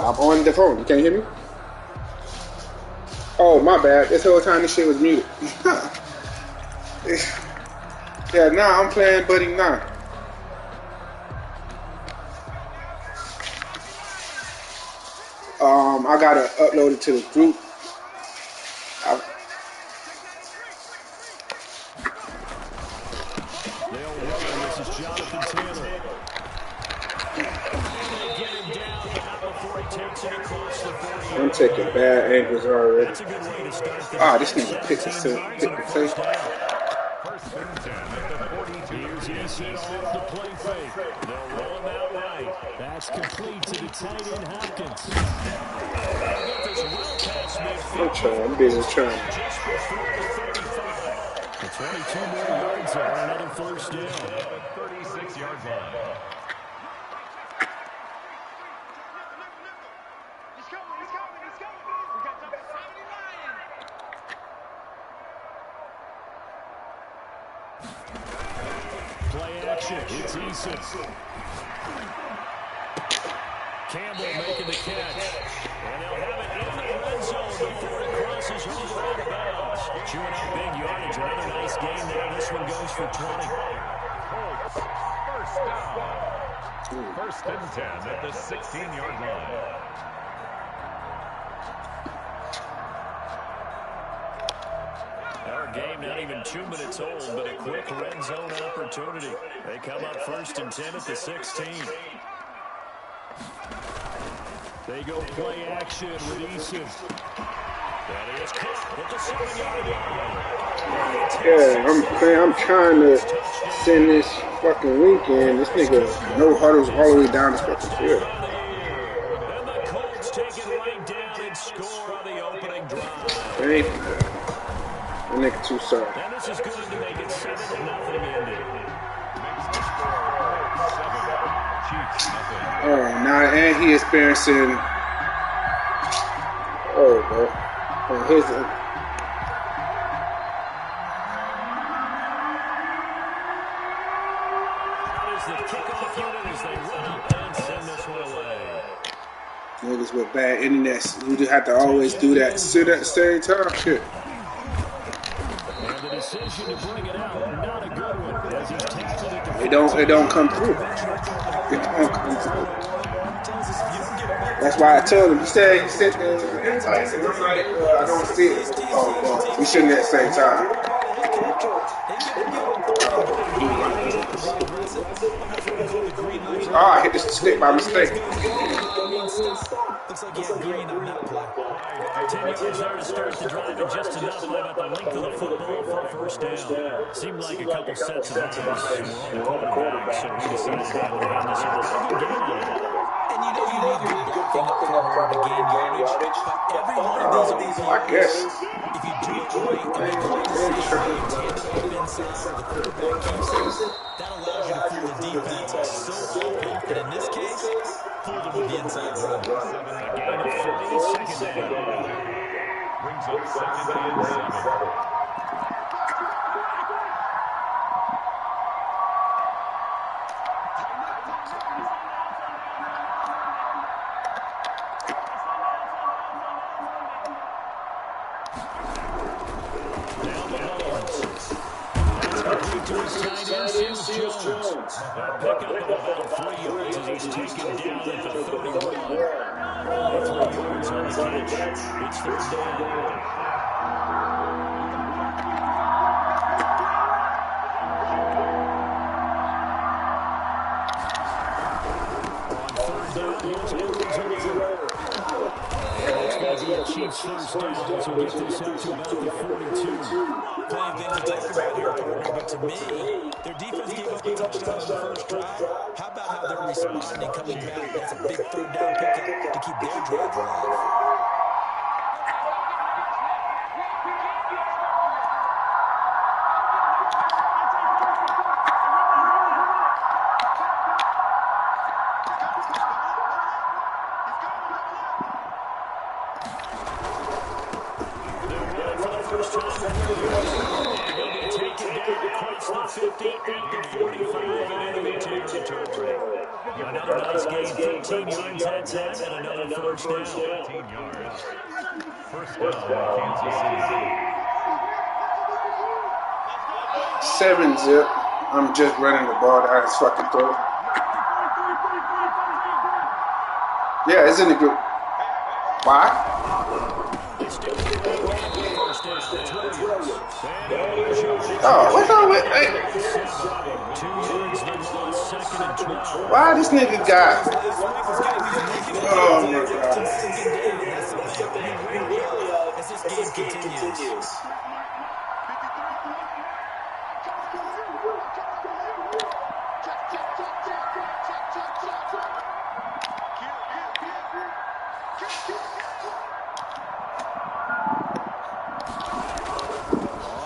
I'm on the phone. You can't hear me? Oh, my bad. This whole time this shit was muted. Yeah, now I'm playing Buddy now. I gotta upload it to the group. I'm taking bad angles already. Ah, this nigga picked the play. First and 10 at the 42. Here's Eason off the play fake. They'll roll him out right. That's complete to the tight end Hopkins. They'll get this well past midfield. I'm busy trying. Just before the 35. The 22 more yards there, another first down. 36-yard line. Play action. It's Eason. Campbell making the catch. And they'll have it in the red zone before it crosses over out of bounds. Chewing up big yardage. Another nice game there. This one goes for 20. First down. First and 10 at the 16-yard line. Our game not even 2 minutes old, but a quick red zone opportunity. They come up first and 10 at the 16. They go play action with Eason. That is caught with the 7-yard line. Yeah, I'm trying to send this fucking link in. This nigga no huddles all the way down this fucking field. And the Colts take it right down and score on the opening drive. Hey. That nigga too sorry. And this is going to make it 7-0 ending. Oh, now and he experiencing. Oh, bro. And his. That is the kickoff unit as they run up and send this one away. Niggas with bad internet, you just have to always do that. Sit at the same time, shit. And the decision to bring it out, not a good one. As he's tested it. It don't come through. It don't come through. That's why I told him. He said anti-insights, and I'm like, I don't see it. Oh, well, we shouldn't at the same time. Oh, I hit the stick by mistake. Looks like he had green on that play. 10 yards there to start the drive, and just enough about the length of the football for a first down. Seemed like a couple sets of eyes were on the quarterback, so he decided to have this over. And you know you're backing up for her to gain yardage, but every one of these are I guess. if you do it right and make the right decision, you tend to keep inside, the quarterback keeps it, that allows you to fool the defense so open, and in this case, fool them with the inside run. A gain of 3, second down. Brings up second and 7. That pickup of about 3 yards as he's taken down at the 31. 3 yards on the catch. It's third down. Chiefs first down, so get this up to about the 42. Playing things to talk about here, partner, but to me, their defense gave up a touchdown on the first drive. How about how they're responding, coming back? That's a big third down pickup to keep their drive alive. Another nice gain, 13 yards that time, and another first down. 15 yards. First down, Kansas City. 7-zip. I'm just running the ball down his fucking throat. Yeah, it's in the group. Why? Oh, what's wrong with? Hey. Why this nigga got? Oh my god. As this game continues.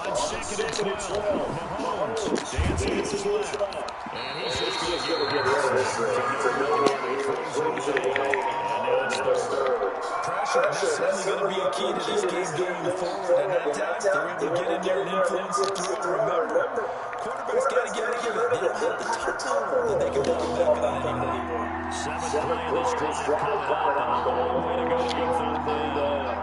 On second and 12, Mahomes dancing with his left. And he's just going to get rid of this. And now it's third. Pressure, and that's certainly going to be a key to this game going forward. And that time, they're able to get in there and influence the throw. Remember, quarterback's got to get rid of it. They don't have the touchdown that they can fall back on anymore. Seventh play of this drive coming up, and a long way to go to get third down.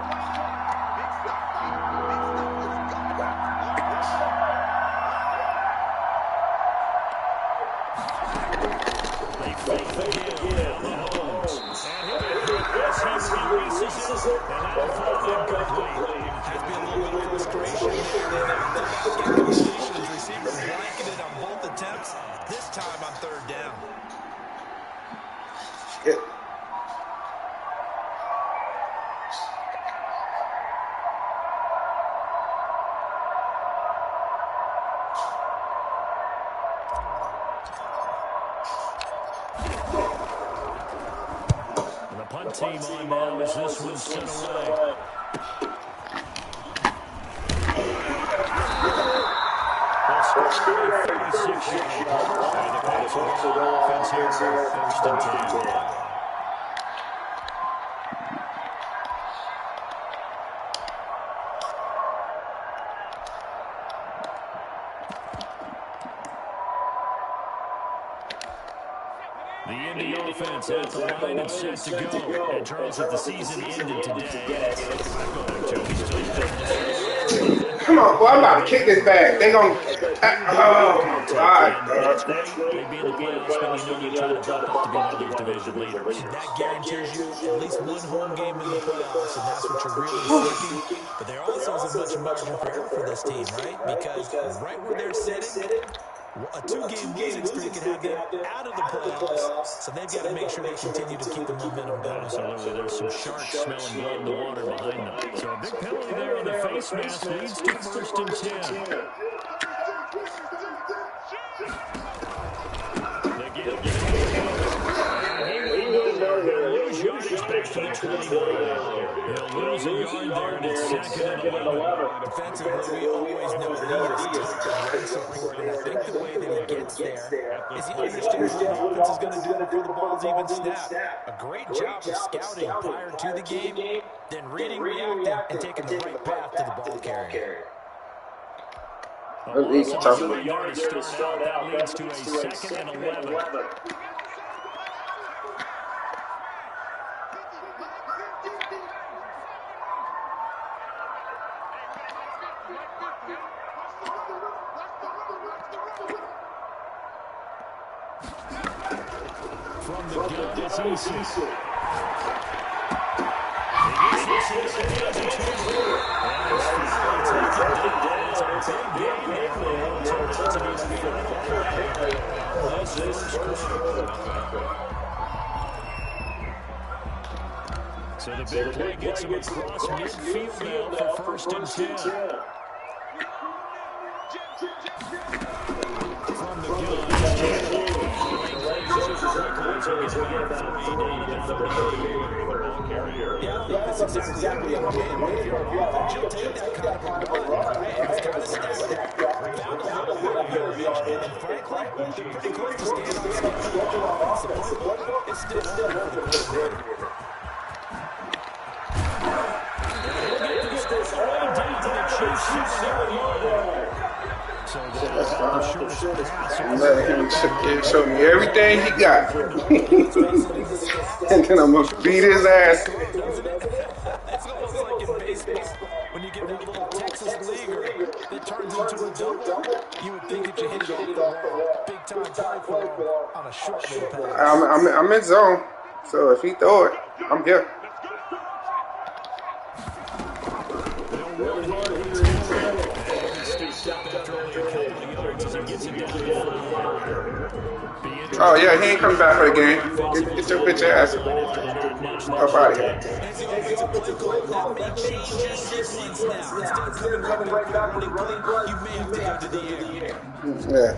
They fake again. Mahomes. And he'll get hit as he releases it. And that'll fall incomplete. Has been a little bit of frustration. Incompletions, receivers blanketed on both attempts. This time on third down. It, And the punt team on now as this one's sent away. They'll score 36 yards. And the Pats will go offense here first and 10. The Indy offense at the line and set to go. And Charles, if the season ended today, come on, boy, I'm about to kick this bag. They gon' oh my god. They'd be in the playoffs, but you know they're trying to jump up to be one of those division leaders. That guarantees you at least one home game in the playoffs, and that's what you're really seeking. But there also isn't much margin for error for this team, right? Because right where they're sitting, a two-game losing streak can have them out of the playoffs, so they've got to make sure they continue to keep the momentum going. Absolutely. There's some sharks smelling blood in the water behind them. So a big penalty there on the face mask leads to first and 10. He'll lose yardage back to the 21. He'll lose a yard there, and it's second and 11. Defensively, we always know that he is tough to run support, and I think the way that he gets there is he understands what the offense is going to do before the ball's even snapped. A great job of scouting prior to the game, then reading, reacting, and taking the right path to the ball carrier. A yard to start out. That leads to a second and 11. From the gun, it's easy. So the big play gets him across midfield now for first and 10. From the gun, that's exactly what I'm saying. If you're an offense, you'll take that kind of a run. It's got to stay there. Found a little bit of yardage, and frankly, they're pretty close to staying on schedule. It's still over for the coordinator. So So that's the fine. shortest pass I'm letting him show me everything he got. Let's face it, in the stats, And then I'm going sure to looks beat like his a big ass. throw, doesn't it? It's almost like in baseball, when you get that little Texas leaguer that turns into a double, you would think that you hit it off the wall. Big-time play for him on a short little pass. I'm in zone. So if he throw it, I'm here. They'll run here in Taylor. And he'll be stopped up after only a couple of yards as he gets it down to the 5. Oh, yeah, he ain't coming back for the game. Get your bitch ass up out of here. As the offensive play call, that may change your sequence now. Instead of coming right back with a running play, you may have to go to the air. Yeah.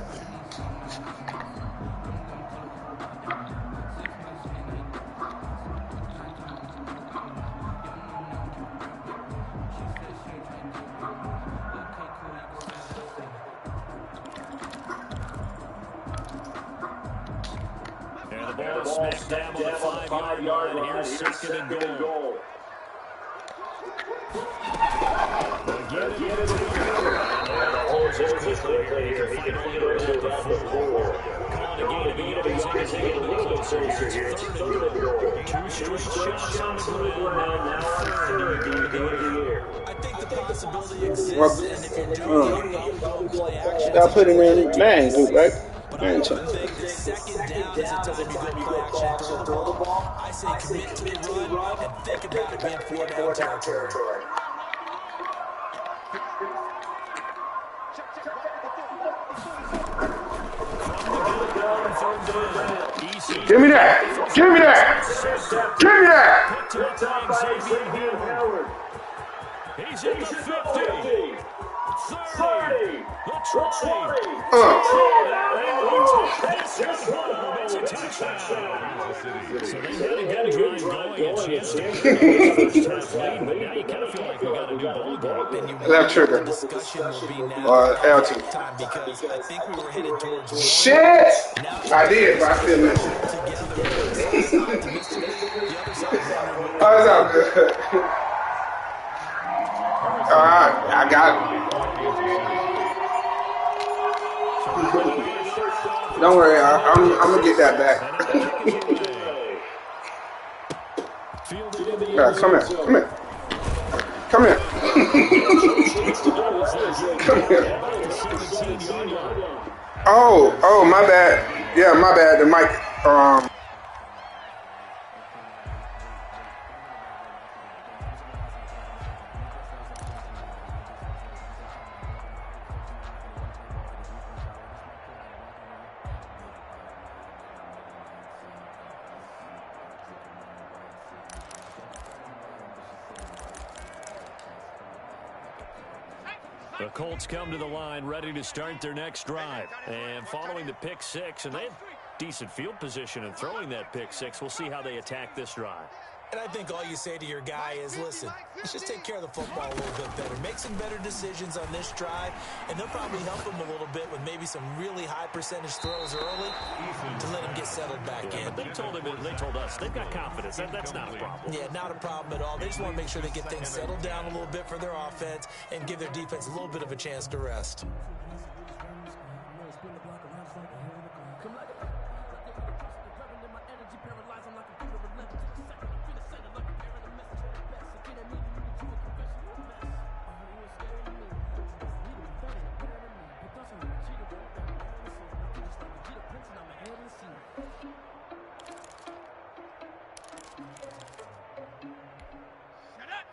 And the ball smacked down on the 5-yard line. Here's second and goal. Again, calls is quickly here. He can find a little bit at the 4. Calling a gain of 8 as he gets a little bit closer here. It's third and goal. 2 straight shots on the ground. Now third to go to the air. I think the possibility exists, and if you're doing it, you probably go and play action. Y'all put him in Madden group, right? But I often think the second down is a time you go play action and throw the ball. I say commit to the run and think about it being 4-down territory. Give me that! Give me that! Give me that! He's in the 50. 30. The 20. This one makes a touchdown. So they got a good drive going. A chance to get the first half lead, but now you kind of feel like we got a new ball game. Left trigger. Discussion will be now LT. time because I think we were headed towards one. Shit! I did, but I still missed it. Oh, it's all good. Alright, I got it. Don't worry, I'm gonna get that back. Yeah, come here. Come here. Come here. Oh, my bad. Yeah, my bad. The mic. The Colts come to the line ready to start their next drive. And following the pick 6, and they have decent field position in throwing that pick 6. We'll see how they attack this drive. And I think all you say to your guy is, listen, let's just take care of the football a little bit better. Make some better decisions on this drive, and they'll probably help him a little bit with maybe some really high percentage throws early to let him get settled back in. But they told us they've got confidence. That's not a problem. Yeah, not a problem at all. They just want to make sure they get things settled down a little bit for their offense and give their defense a little bit of a chance to rest.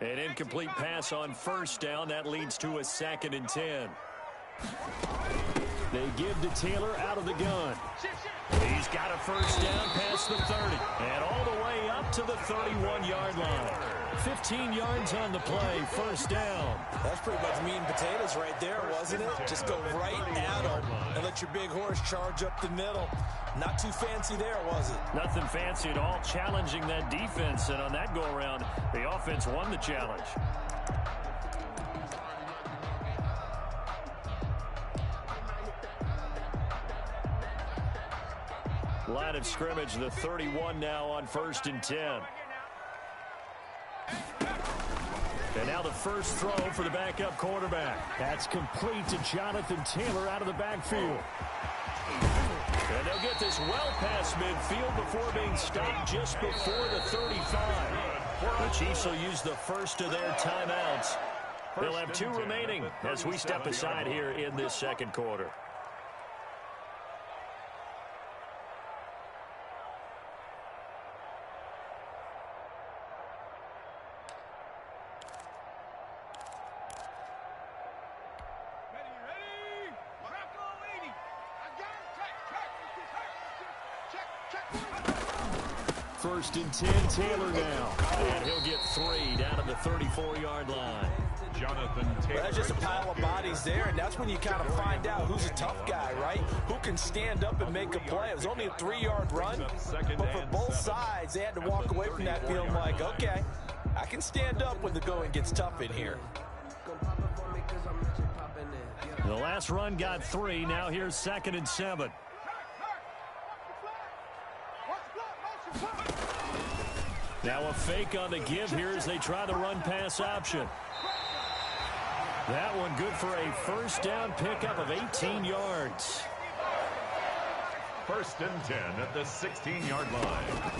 An incomplete pass on first down. That leads to a 2nd and 10. They give to Taylor out of the gun. He's got a first down past the 30 and all the way up to the 31-yard line. 15 yards on the play, first down. That's pretty much meat and potatoes right there, wasn't it? Just go right at them and let your big horse charge up the middle. Not too fancy there, was it? Nothing fancy at all, challenging that defense. And on that go-around, the offense won the challenge. Line of scrimmage, the 31 now on 1st and 10. And now the first throw for the backup quarterback. That's complete to Jonathan Taylor out of the backfield. And they'll get this well past midfield before being stopped just before the 35. The Chiefs will use the first of their timeouts. They'll have 2 remaining as we step aside here in this second quarter. First and 10, Taylor now. And he'll get 3 down at the 34-yard line. Jonathan Taylor. That's just a pile of bodies there, and that's when you kind of find out who's a tough guy, right? Who can stand up and make a play. It was only a 3-yard run, but for both sides, they had to walk away from that feeling like, okay, I can stand up when the going gets tough in here. The last run got 3. Now here's 2nd and 7. Now a fake on the give here as they try the run-pass option. That one good for a first down pickup of 18 yards. First and 10 at the 16-yard line.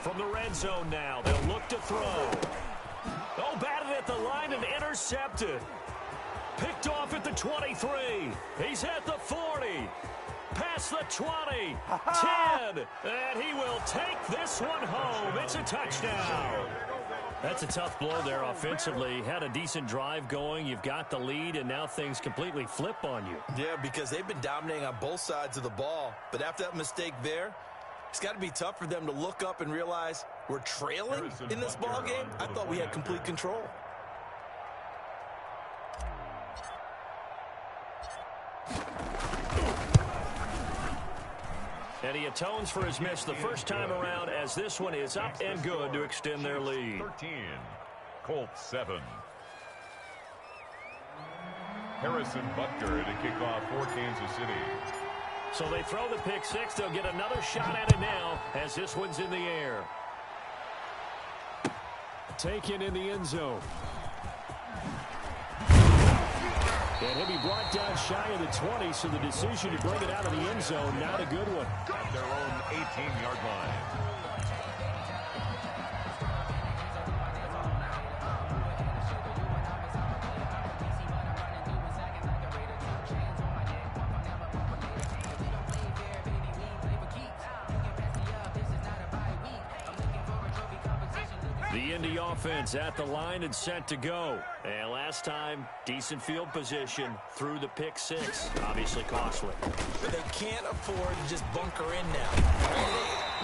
From the red zone now, they'll look to throw. Oh, batted at the line and intercepted. Picked off at the 23. He's at the 40. Past the 20, 10, and he will take this one home. It's a touchdown. That's a tough blow there offensively. Had a decent drive going. You've got the lead, and now things completely flip on you. Yeah, because they've been dominating on both sides of the ball. But after that mistake there, it's got to be tough for them to look up and realize we're trailing in this ball game. I thought we had complete control. And he atones for his miss the first time around as this one is up and good to extend their lead. 13, Colts 7. Harrison Butker to kick off for Kansas City. So they throw the pick 6. They'll get another shot at it now as this one's in the air. Taken in the end zone. And he'll be brought down shy of the 20, so the decision to bring it out of the end zone, not a good one. At their own 18-yard line. The Indy offense at the line and set to go. And last time, decent field position through the pick 6. Obviously costly. But they can't afford to just bunker in now.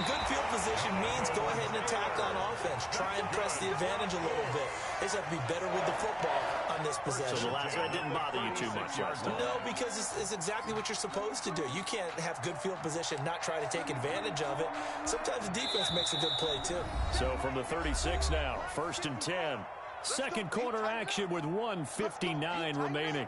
Good field position means go ahead and attack on offense. Try and press the advantage a little bit. They just have to be better with the football on this possession. So the last one didn't bother you too much, Justin? No, because it's exactly what you're supposed to do. You can't have good field position, not try to take advantage of it. Sometimes the defense makes a good play, too. So from the 36 now, 1st and 10. Second quarter action with 1:59 remaining.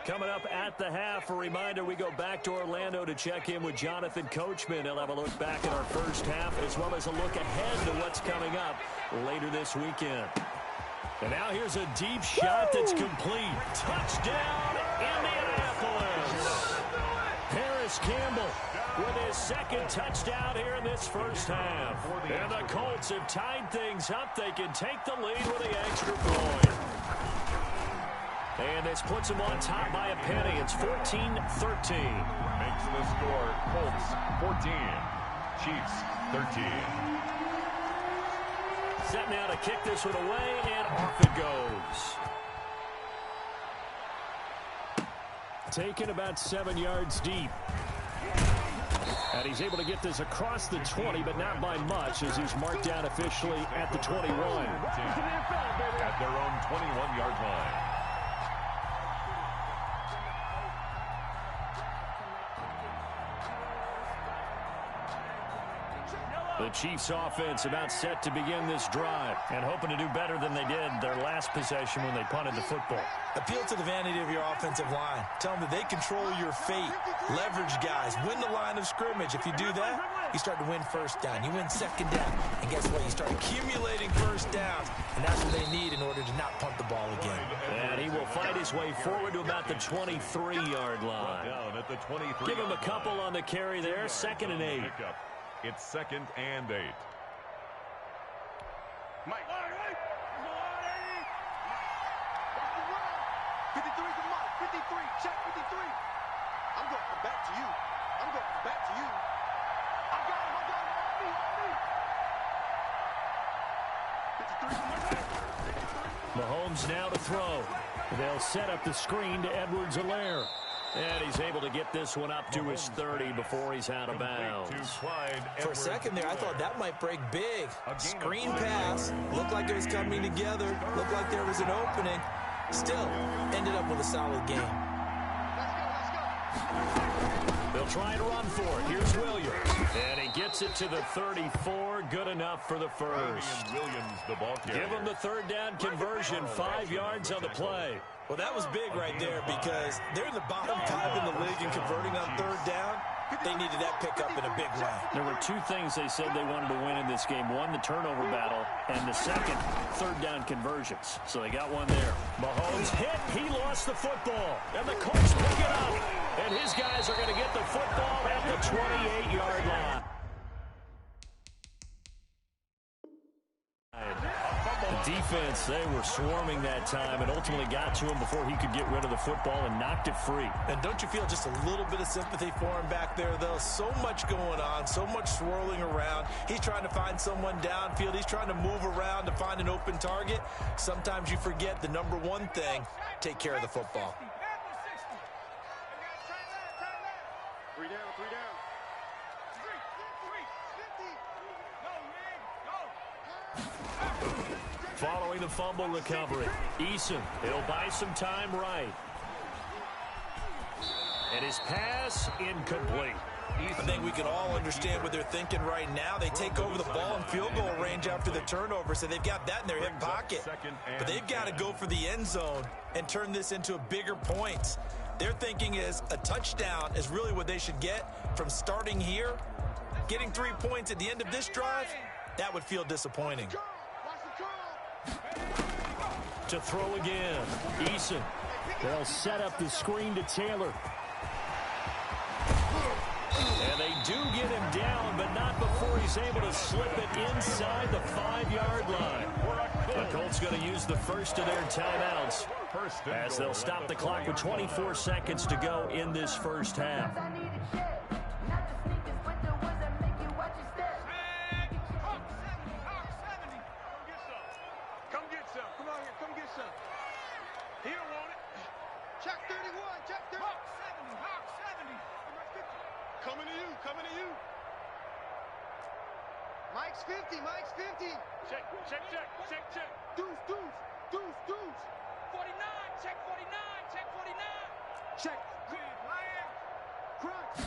Coming up at the half, a reminder, we go back to Orlando to check in with Jonathan Coachman. He'll have a look back at our first half as well as a look ahead to what's coming up later this weekend. And now here's a deep shot that's complete. Touchdown, Indianapolis. Harris Campbell with his second touchdown here in this first half. And the Colts have tied things up. They can take the lead with the extra point. And this puts them on top by a penny. It's 14-13. Makes the score Colts 14, Chiefs 13. Set now to kick this one away, and off it goes. Taken about 7 yards deep. And he's able to get this across the 20, but not by much, as he's marked down officially at the 21. At their own 21-yard line. The Chiefs offense about set to begin this drive and hoping to do better than they did their last possession when they punted the football. Appeal to the vanity of your offensive line. Tell them that they control your fate. Leverage guys. Win the line of scrimmage. If you do that, you start to win first down. You win second down. And guess what? You start accumulating first downs. And that's what they need in order to not punt the ball again. And he will fight his way forward to about the 23-yard line. Give him a couple on the carry there. 2nd and 8. It's 2nd and 8. Mike. 53 to Mike. 53. Check 53. I'm going back to you. I'm going back to you. I got him. On me. 53 to Mike. Mahomes now to throw. They'll set up the screen to Edwards-Helaire. And he's able to get this one up to his 30 before he's out of bounds. For a second there, I thought that might break big. Screen pass. Looked like it was coming together. Looked like there was an opening. Still, ended up with a solid game. They'll try and run for it. Here's Williams. And he gets it to the 34. Good enough for the first. Give him the 3rd down conversion. 5 yards on the play. Well, that was big right there because they're in the bottom 5 in the league and converting on 3rd down. They needed that pickup in a big way. There were 2 things they said they wanted to win in this game. One, the turnover battle, and the second, 3rd down conversions. So they got one there. Mahomes hit. He lost the football. And the Colts pick it up. And his guys are going to get the football at the 28-yard line. The defense, they were swarming that time and ultimately got to him before he could get rid of the football and knocked it free. And don't you feel just a little bit of sympathy for him back there, though? So much going on, so much swirling around. He's trying to find someone downfield. He's trying to move around to find an open target. Sometimes you forget the number one thing, take care of the football. 3 down, 3 down. Following the fumble recovery, Eason, he'll buy some time right. And his pass incomplete. I think we can all understand what they're thinking right now. They take over the ball in field goal range after the turnover, so they've got that in their hip pocket. But they've got to go for the end zone and turn this into a bigger point. Their thinking is a touchdown is really what they should get from starting here. Getting 3 points at the end of this drive, that would feel disappointing. To throw again, Eason. They'll set up the screen to Taylor. And they do get him down, but not before he's able to slip it inside the 5-yard line. The Colts going to use the first of their timeouts as they'll stop the clock with 24 seconds to go in this first half. Coming to you. Mike's 50. Mike's 50. Check. Deuce. 49. Check 49. Check 49. Check. Crunch.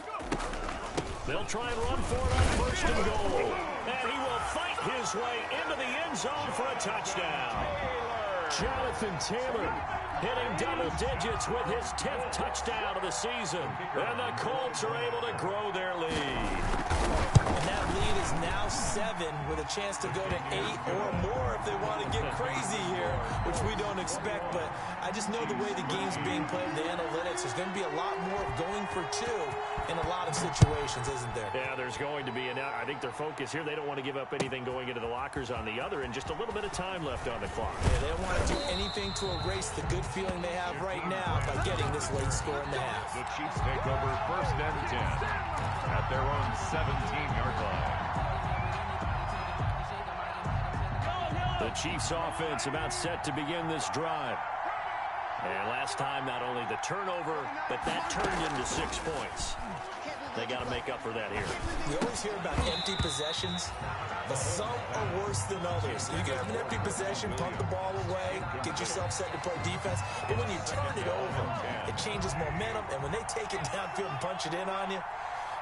They'll try and run for it on 1st and goal. And he will fight his way into the end zone for a touchdown. Jonathan Taylor hitting double digits with his 10th touchdown of the season. And the Colts are able to grow their lead. And that lead is now 7 with a chance to go to 8 or more if they want to get crazy here, which we don't expect. But I just know the way the game's being played, the analytics, there's going to be a lot more of going for 2 in a lot of situations, isn't there? Yeah, there's going to be. And I think their focus here, they don't want to give up anything going into the lockers on the other, and just a little bit of time left on the clock. Yeah, they don't want to do anything to erase the good feeling they have right now by getting this late score in the half. The Chiefs take over 1st and 10 at their own 17-yard line. The Chiefs offense about set to begin this drive. And last time, not only the turnover, but that turned into 6 points. They got to make up for that here. We always hear about empty possessions, but some are worse than others. You can have an empty possession, punt the ball away, get yourself set to play defense, but when you turn it over, it changes momentum, and when they take it downfield and punch it in on you,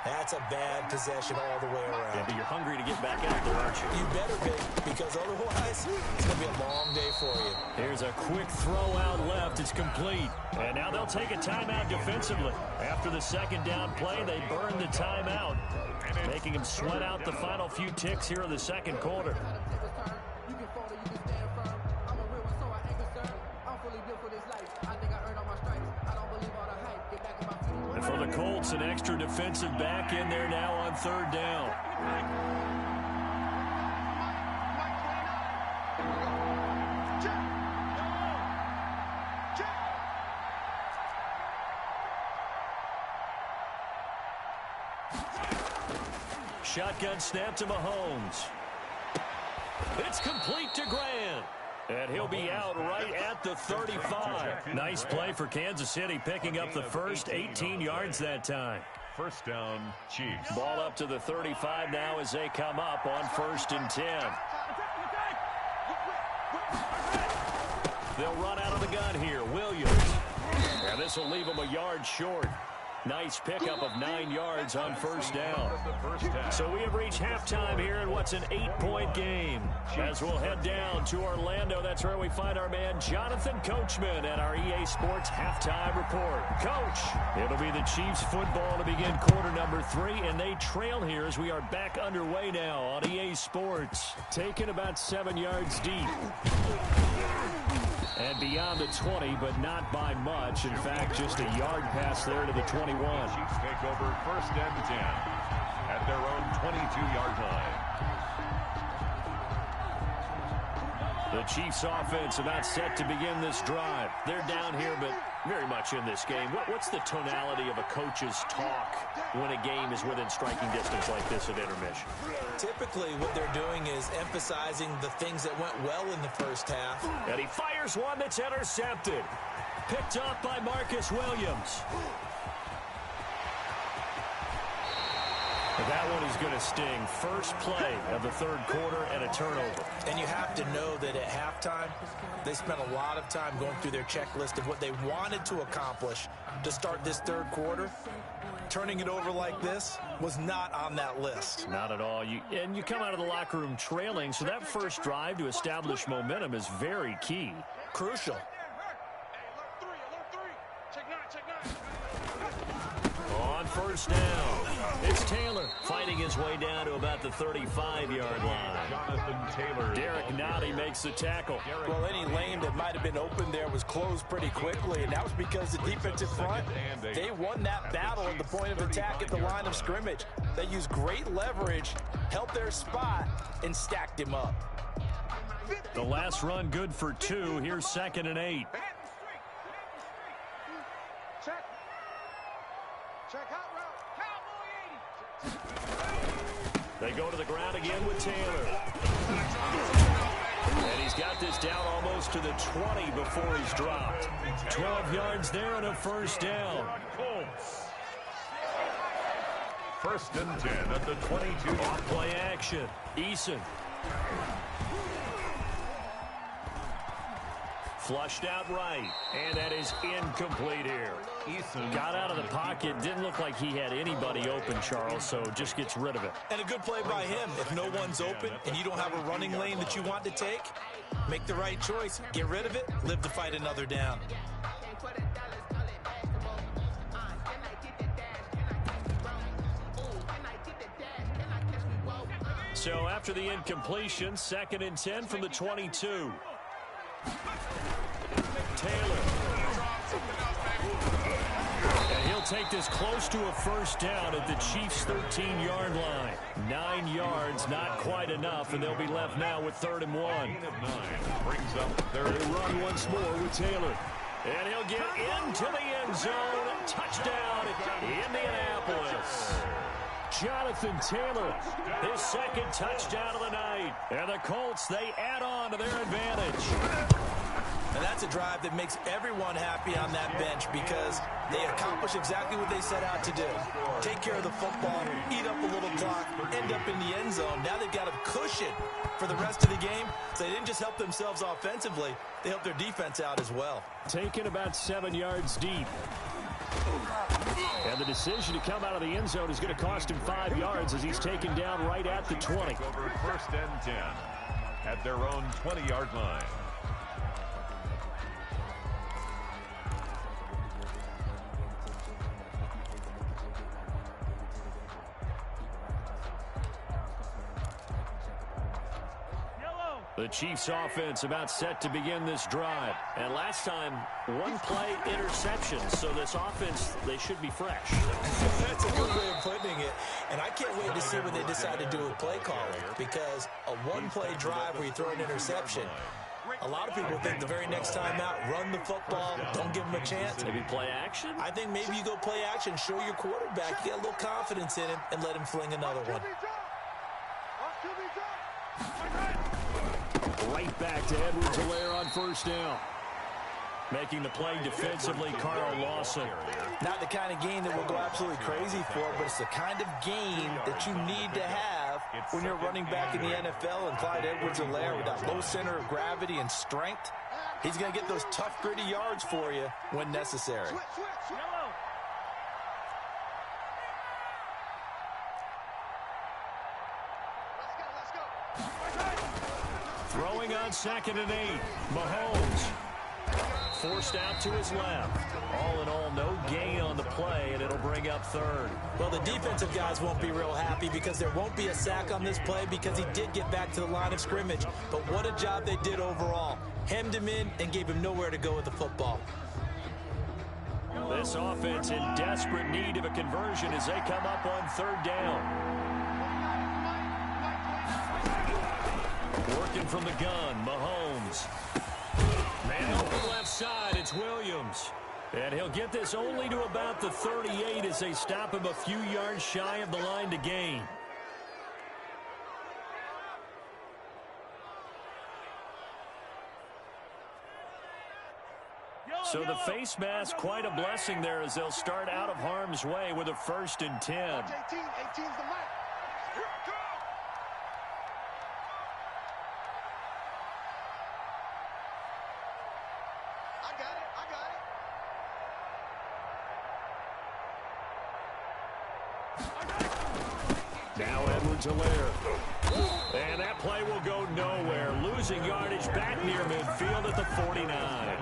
that's a bad possession all the way around. Yeah, but you're hungry to get back out there, aren't you? You better be, because otherwise, it's going to be a long day for you. Here's a quick throw out left. It's complete. And now they'll take a timeout defensively. After the second down play, they burn the timeout, making them sweat out the final few ticks here in the second quarter. And for the Colts, an extra defensive back in there now on third down. Shotgun snap to Mahomes. It's complete to Grant. And he'll be out right at the 35. Nice play for Kansas City, picking up the first 18 yards that time. First down, Chiefs. Ball up to the 35 now as they come up on 1st and 10. They'll run out of the gun here. Williams. And this will leave them a yard short. Nice pickup of 9 yards on first down. So we have reached halftime here in what's an 8-point game. As we'll head down to Orlando, that's where we find our man Jonathan Coachman at our EA Sports Halftime Report. Coach, it'll be the Chiefs football to begin quarter number 3, and they trail here as we are back underway now on EA Sports. Taken about 7 yards deep. And beyond the 20, but not by much. In fact, just a yard pass there to the 21. Chiefs take over 1st and 10 at their own 22-yard line. The Chiefs offense about set to begin this drive. They're down here, but very much in this game. What's the tonality of a coach's talk when a game is within striking distance like this at intermission? Typically, what they're doing is emphasizing the things that went well in the first half. And he fires one that's intercepted. Picked up by Marcus Williams. That one is going to sting. First play of the third quarter and a turnover. And you have to know that at halftime, they spent a lot of time going through their checklist of what they wanted to accomplish to start this third quarter. Turning it over like this was not on that list. Not at all. And you come out of the locker room trailing, so that first drive to establish momentum is very key. Crucial. On first down, it's Taylor fighting his way down to about the 35-yard line. Jonathan Taylor. Derek Nottie makes the tackle. Well, any lane that might have been open there was closed pretty quickly, and that was because the defensive front, they won that battle at the point of attack at the line of scrimmage. They used great leverage, held their spot, and stacked him up. The last run good for 2. Here's 2nd and 8. Check out route. Cowboy 80. They go to the ground again with Taylor. And he's got this down almost to the 20 before he's dropped. 12 yards there and a first down. First and 10 at the 22. Off play action. Eason. Flushed out right, and that is incomplete here. Eason got out of the pocket. Didn't look like he had anybody open, Charles, so just gets rid of it. And a good play by him. If no one's open and you don't have a running lane that you want to take, make the right choice. Get rid of it. Live to fight another down. So after the incompletion, 2nd and 10 from the 22. Taylor. And he'll take this close to a first down at the Chiefs' 13-yard line. 9 yards, not quite enough, and they'll be left now with 3rd and 1. brings up their run once more with Taylor. And he'll get into the end zone. Touchdown, Indianapolis. Jonathan Taylor, his 2nd touchdown of the night. And the Colts, they add on to their advantage. And that's a drive that makes everyone happy on that bench because they accomplish exactly what they set out to do. Take care of the football, eat up a little clock, end up in the end zone. Now they've got a cushion for the rest of the game. So they didn't just help themselves offensively, they helped their defense out as well. Taken about 7 yards deep. And the decision to come out of the end zone is going to cost him 5 yards as he's taken down right at the 20. Over 1st and 10 at their own 20-yard line. The Chiefs offense about set to begin this drive. And last time, one play interception. So this offense, they should be fresh. That's a good way of putting it. And I can't wait to see when they decide to do a play calling. Because a one-play drive where you throw an interception, a lot of people think the very next time out, run the football, don't give them a chance. Maybe play action? I think maybe you go play action, show your quarterback, get a little confidence in him, and let him fling another one. Right back to Edwards-Helaire on 1st down. Making the play defensively, Carl Lawson. Not the kind of game that we'll go absolutely crazy for, but it's the kind of game that you need to have when you're running back in the NFL. And Clyde Edwards-Helaire, with that low center of gravity and strength, he's going to get those tough, gritty yards for you when necessary. Throwing on 2nd and 8. Mahomes forced out to his left. All in all, no gain on the play, and it'll bring up 3rd. Well, the defensive guys won't be real happy because there won't be a sack on this play because he did get back to the line of scrimmage. But what a job they did overall. Hemmed him in and gave him nowhere to go with the football. This offense in desperate need of a conversion as they come up on 3rd down. Working from the gun, Mahomes. Man open left side, it's Williams. And he'll get this only to about the 38 as they stop him a few yards shy of the line to gain. So the face mask, quite a blessing there as they'll start out of harm's way with a 1st and 10. 18's the mic. Here it goes. I got it. Now Edwards-Helaire. And that play will go nowhere. Losing yardage back near midfield at the 49.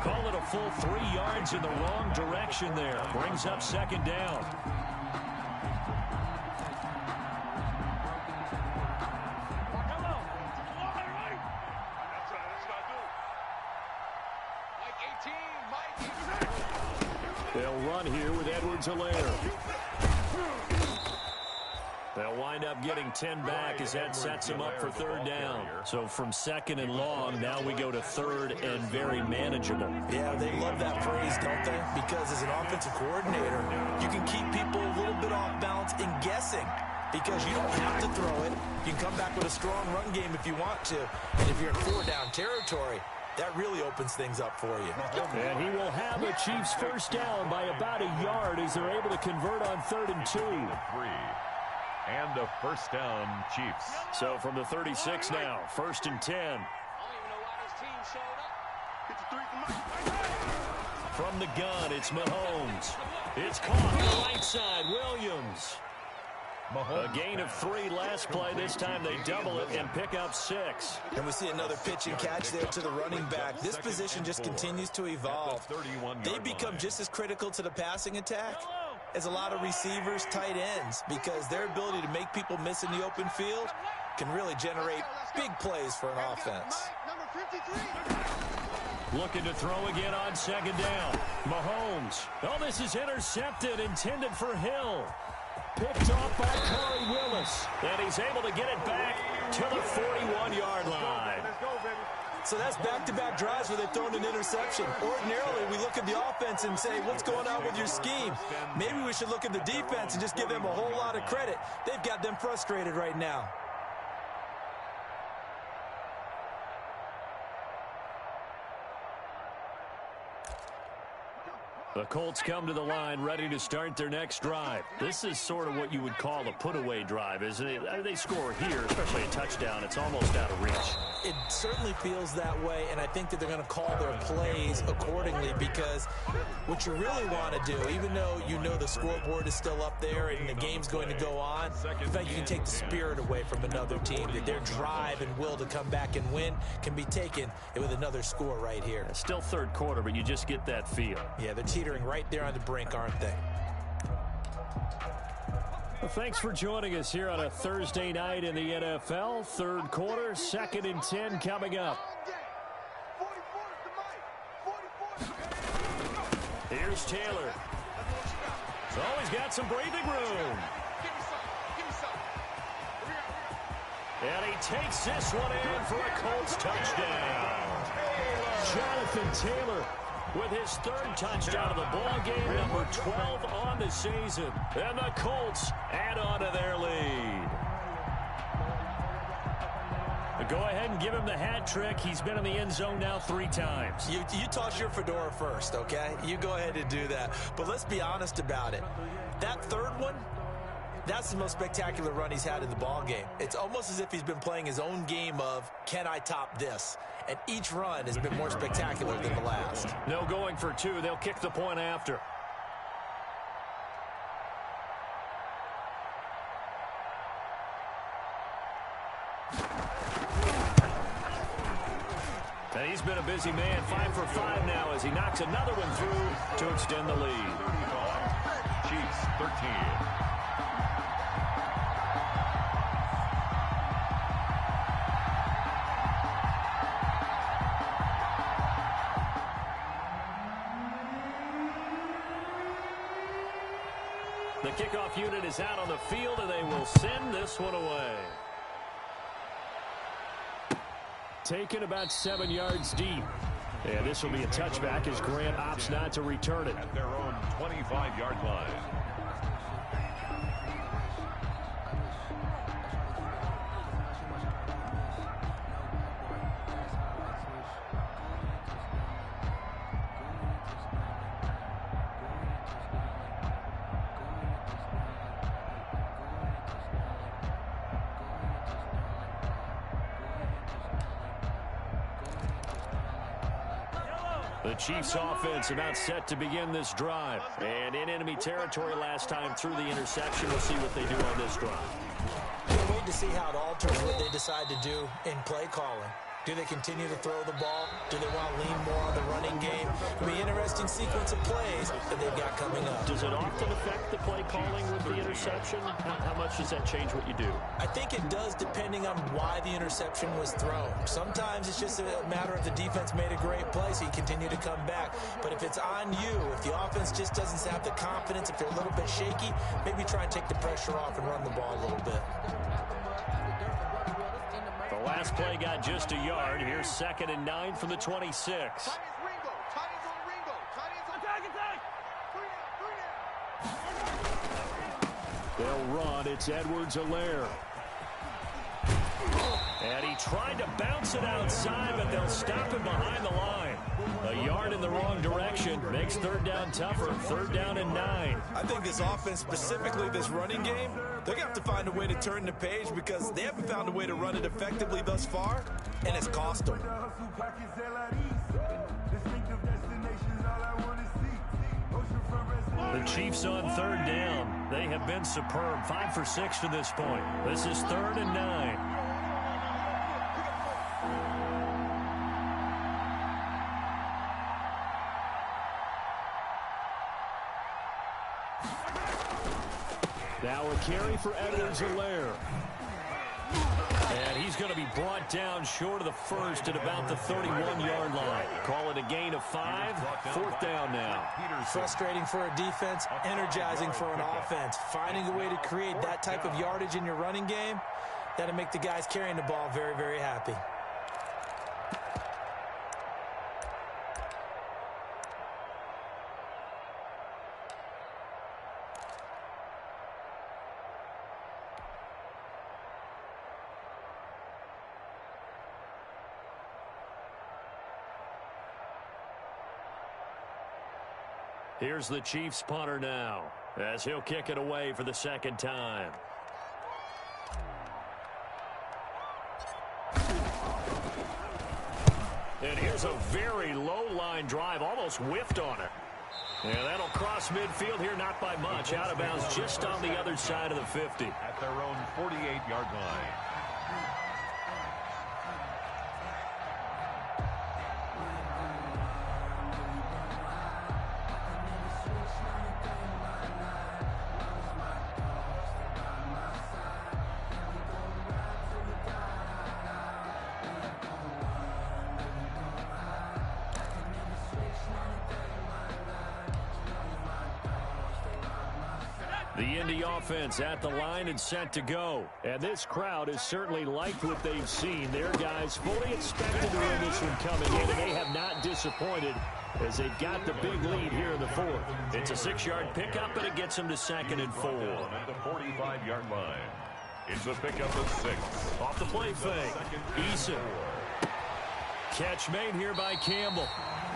Call it a full 3 yards in the wrong direction there. Brings up 2nd down. They'll run here with Edwards-Helaire. They'll wind up getting 10 back as that sets them up for 3rd down. So from 2nd and long, now we go to 3rd and very manageable. Yeah, they love that phrase, don't they? Because as an offensive coordinator, you can keep people a little bit off balance and guessing. Because you don't have to throw it. You can come back with a strong run game if you want to. And if you're in 4-down territory, that really opens things up for you. And he will have a Chiefs 1st down by about a yard as they're able to convert on 3rd and 2. And a 1st down, Chiefs. So from the 36 now, 1st and 10. I don't even know why this team showed up. 53 From the gun, it's Mahomes. It's caught on the right side, Williams. A gain of 3 last play. This time they double it and pick up 6. And we see another pitch and catch there to the running back. This position just continues to evolve. They become just as critical to the passing attack as a lot of receivers, tight ends, because their ability to make people miss in the open field can really generate big plays for an offense. Number 53. Looking to throw again on 2nd down. Mahomes. Oh, this is intercepted, intended for Hill. Picked off by Corey Willis. And he's able to get it back to the 41-yard line. So that's back-to-back drives where they've thrown an interception. Ordinarily, we look at the offense and say, what's going on with your scheme? Maybe we should look at the defense and just give them a whole lot of credit. They've got them frustrated right now. The Colts come to the line ready to start their next drive. This is sort of what you would call a put-away drive, isn't it? They score here, especially a touchdown. It's almost out of reach. It certainly feels that way, and I think that they're going to call their plays accordingly because what you really want to do, even though you know the scoreboard is still up there and the game's going to go on, in fact, you can take the spirit away from another team, that their drive and will to come back and win can be taken with another score right here. It's still third quarter, but you just get that feel. Yeah, they're teetering right there on the brink, aren't they? Well, thanks for joining us here on a Thursday night in the NFL. Third quarter, 2nd and 10 coming up. Here's Taylor. So he's got some breathing room. And he takes this one in for a Colts touchdown. Jonathan Taylor with his 3rd touchdown of the ball game, number 12 on the season. And the Colts add on to their lead. Go ahead and give him the hat trick. He's been in the end zone now 3 times. You toss your fedora first, okay? You go ahead and do that. But let's be honest about it. That 3rd one, that's the most spectacular run he's had in the ball game. It's almost as if he's been playing his own game of, can I top this? And each run has been more spectacular than the last. No going for 2. They'll kick the point after. And he's been a busy man, 5 for 5 now as he knocks another one through to extend the lead. Chiefs 13. The kickoff unit is out on the field, and they will send this one away. Taken about 7 yards deep. And this will be a touchback as Grant opts not to return it. At their own 25-yard line. The Chiefs offense about set to begin this drive. And in enemy territory last time through the interception. We'll see what they do on this drive. Can't wait to see how it alters what they decide to do in play calling. Do they continue to throw the ball? Do they want to lean more on the running game? It'll be an interesting sequence of plays that they've got coming up. Does it often affect the play calling with the interception? How much does that change what you do? I think it does depending on why the interception was thrown. Sometimes it's just a matter of the defense made a great play, so you continue to come back. But if it's on you, if the offense just doesn't have the confidence, if they're a little bit shaky, maybe try and take the pressure off and run the ball a little bit. The last play got just a yard. Here's 2nd and 9 from the 26. They'll run. It's Edwards-Helaire. And he tried to bounce it outside, but they'll stop him behind the line. A yard in the wrong direction makes 3rd down tougher. 3rd down and 9. I think this offense, specifically this running game, they're going to have to find a way to turn the page because they haven't found a way to run it effectively thus far, and it's cost them. The Chiefs on 3rd down. They have been superb. 5 for 6 to this point. This is 3rd and 9. Now a carry for Edwards-Helaire. And he's going to be brought down short of the first at about the 31-yard line. Call it a gain of 5. 4th down now. Frustrating for a defense, energizing for an offense. Finding a way to create that type of yardage in your running game, that'll make the guys carrying the ball very, very happy. Here's the Chiefs punter now, as he'll kick it away for the second time. And here's a very low-line drive, almost whiffed on it. Yeah, that'll cross midfield here, not by much. Out of bounds just on the other side of the 50. At their own 48-yard line. The Indy offense at the line and set to go. And this crowd has certainly liked what they've seen. Their guys fully expected to win this one coming in, and they have not disappointed as they've got the big lead here in the fourth. It's a 6-yard pickup, and it gets them to 2nd and 4. At the 45-yard line. It's a pickup of 6. Off the play fake. Eason. Catch made here by Campbell.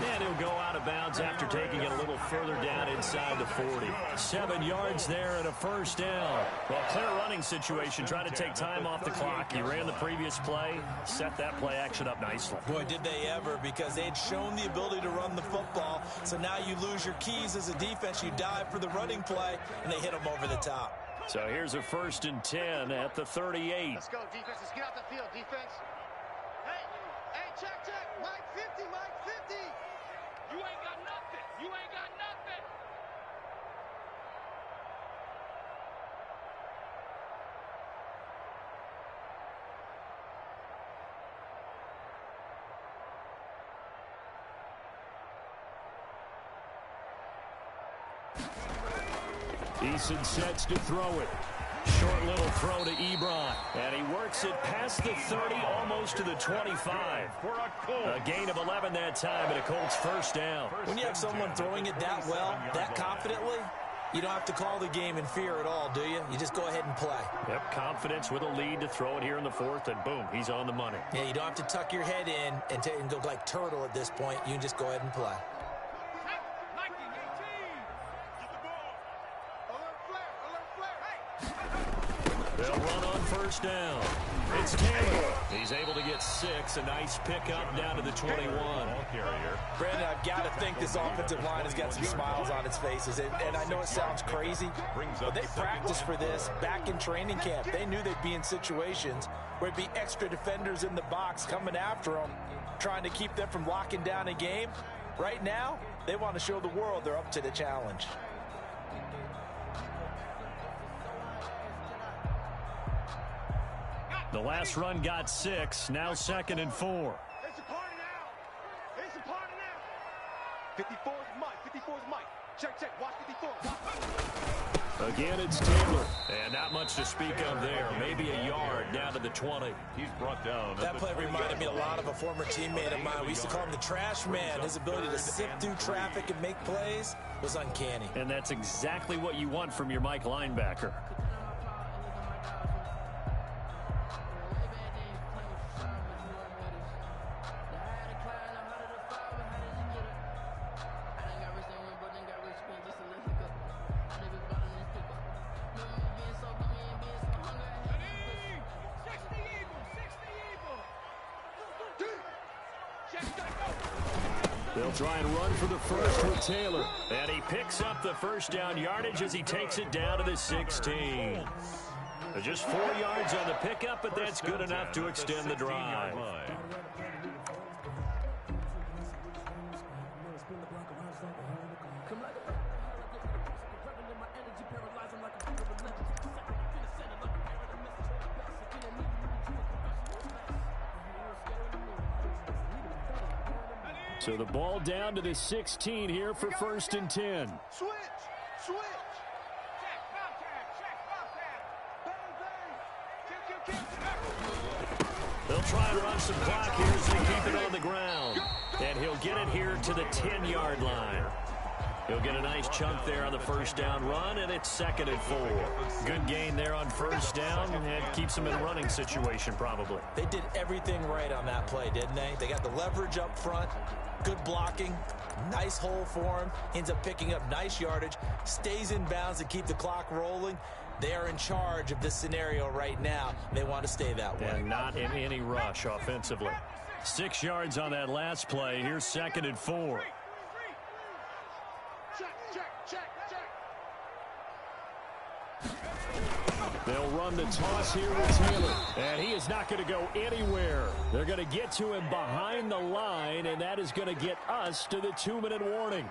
And he'll go out of bounds after taking it a little further down inside the 40. 7 yards there and a first down. Well, clear running situation, trying to take time off the clock. He ran the previous play, set that play action up nicely. Boy, did they ever, because they had shown the ability to run the football. So now you lose your keys as a defense. You dive for the running play, and they hit them over the top. So here's a 1st and 10 at the 38. Let's go, defense. Let's get out the field, defense. Hey, check. Mike 50, Mike 50. You ain't got nothing. You ain't got nothing. Eason sets to throw it. Short little throw to Ebron. And he works it past the 30, almost to the 25. A gain of 11 that time, and a Colts first down. When you have someone throwing it that well, that confidently, you don't have to call the game in fear at all, do you? You just go ahead and play. Yep, confidence with a lead to throw it here in the fourth, and boom, he's on the money. Yeah, you don't have to tuck your head in and go like turtle at this point. You can just go ahead and play. They'll run on first down. It's Taylor. He's able to get 6. A nice pickup down to the 21. Brandon, I've got to think this offensive line has got some smiles on its faces. And I know it sounds crazy, but they practiced for this back in training camp. They knew they'd be in situations where it'd be extra defenders in the box coming after them, trying to keep them from locking down a game. Right now, they want to show the world they're up to the challenge. The last run got 6. Now 2nd and 4. It's a party now. It's a party now. 54 is Mike. 54 is Mike. Check. Watch 54. Again, it's Taylor. And not much to speak of there. Maybe a yard down to the 20. He's brought down. That play reminded me a lot of a former teammate of mine. We used to call him the trash man. His ability to sift through traffic and make plays was uncanny. And that's exactly what you want from your Mike linebacker. They'll try and run for the first with Taylor. And he picks up the first down yardage as he takes it down to the 16. Just 4 yards on the pickup, but that's good enough to extend the drive. So the ball down to the 16 here for 1st and 10. Switch. Check, bang. They'll try and run some clock here as they keep it on the ground. And he'll get it here to the 10-yard line. He'll get a nice chunk there on the first down run, and it's 2nd and 4. Good gain there on first down, and keeps him in a running situation probably. They did everything right on that play, didn't they? They got the leverage up front, good blocking, nice hole for him, ends up picking up nice yardage, stays in bounds to keep the clock rolling. They are in charge of this scenario right now. They want to stay that way. And not in any rush offensively. 6 yards on that last play. Here's 2nd and 4. They'll run the toss here with Taylor. And he is not going to go anywhere. They're going to get to him behind the line, and that is going to get us to the 2-minute warning.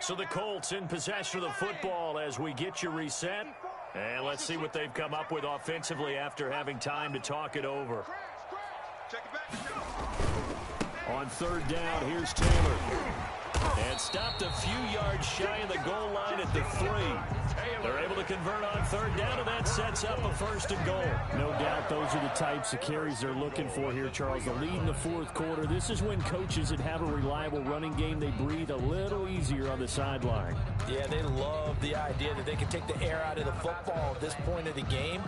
So the Colts in possession of the football as we get you reset. And let's see what they've come up with offensively after having time to talk it over. On 3rd down, here's Taylor. And stopped a few yards shy of the goal line at the 3. They're able to convert on 3rd down, and that sets up a 1st and goal. No doubt those are the types of carries they're looking for here, Charles. The lead in the 4th quarter. This is when coaches that have a reliable running game, they breathe a little easier on the sideline. Yeah, they love the idea that they can take the air out of the football at this point of the game.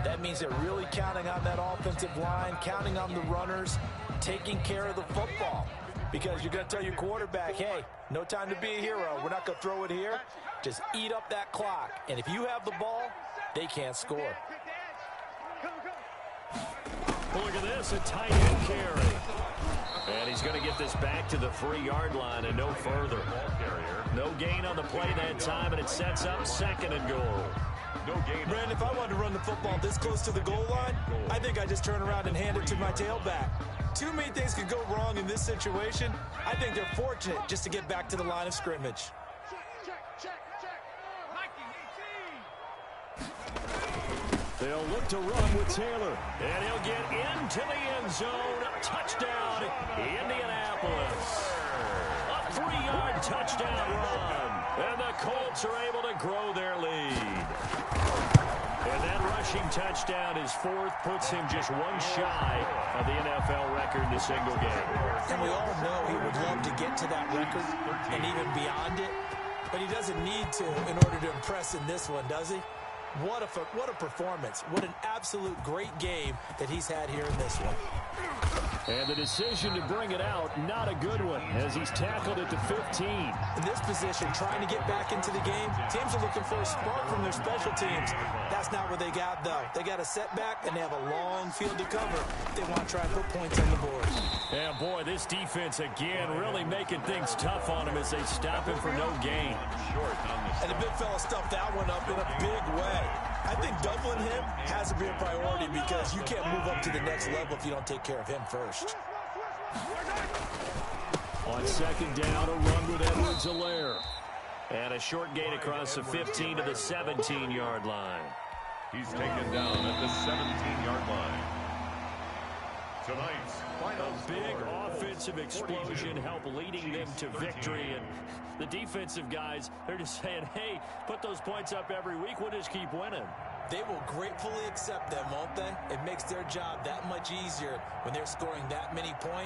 That means they're really counting on that offensive line, counting on the runners, taking care of the football. Because you're going to tell your quarterback, hey, no time to be a hero. We're not going to throw it here. Just eat up that clock. And if you have the ball, they can't score. Well, look at this, a tight end carry. And he's going to get this back to the 3-yard line and no further. No gain on the play that time, and it sets up 2nd and goal. Brandon, if I wanted to run the football this close to the goal line, I think I just turn around and hand it to my tailback. Too many things could go wrong in this situation. I think they're fortunate just to get back to the line of scrimmage. They'll look to run with Taylor. And he'll get into the end zone. Touchdown, Indianapolis. A 3-yard touchdown run. And the Colts are able to grow their lead. And that rushing touchdown, his 4th, puts him just one shy of the NFL record in a single game. And we all know he would love to get to that record and even beyond it. But he doesn't need to in order to impress in this one, does he? What a performance. What an absolute great game that he's had here in this one. And the decision to bring it out, not a good one, as he's tackled at the 15. In this position, trying to get back into the game, teams are looking for a spark from their special teams. That's not what they got, though. They got a setback, and they have a long field to cover if they want to try and put points on the board. Yeah, boy, this defense, again, really making things tough on him as they stop him for no gain. And the big fella stuffed that one up in a big way. I think doubling him has to be a priority because you can't move up to the next level if you don't take care of him first. On 2nd down, a run with Edwards-Helaire. And a short gain across the 15 to the 17-yard line. He's taken down at the 17-yard line. Tonight's final a big offensive explosion helped leading them to victory. And the defensive guys, they're just saying, hey, put those points up every week. We'll just keep winning. They will gratefully accept them, won't they? It makes their job that much easier when they're scoring that many points.